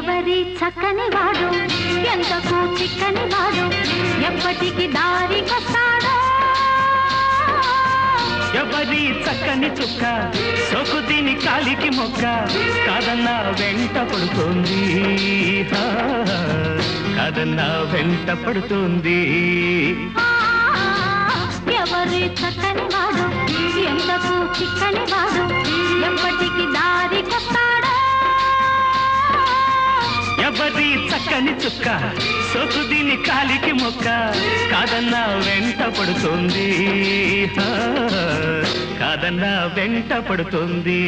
ఎవరి చక్కని వాడు ఎంతకు చిక్కని వాడు ఎప్పటికి దారికొస్తాడో ఎవరి చక్కని చుక్క సోకు దీని కాలికి మొక్క కాదన్నా వెంట పడుతోంది కాదన్నా వెంట పడుతోంది ఎవరి చక్కని వాడు ఎంతకు చిక్కని వాడు ఎప్పటికి దారికొస్తాడో ఎవరి చక్కని చుక్క సోకు దీని కాలికి మొక్క కాదన్నా వెంట పడుతోంది కాదన్నా వెంట పడుతోంది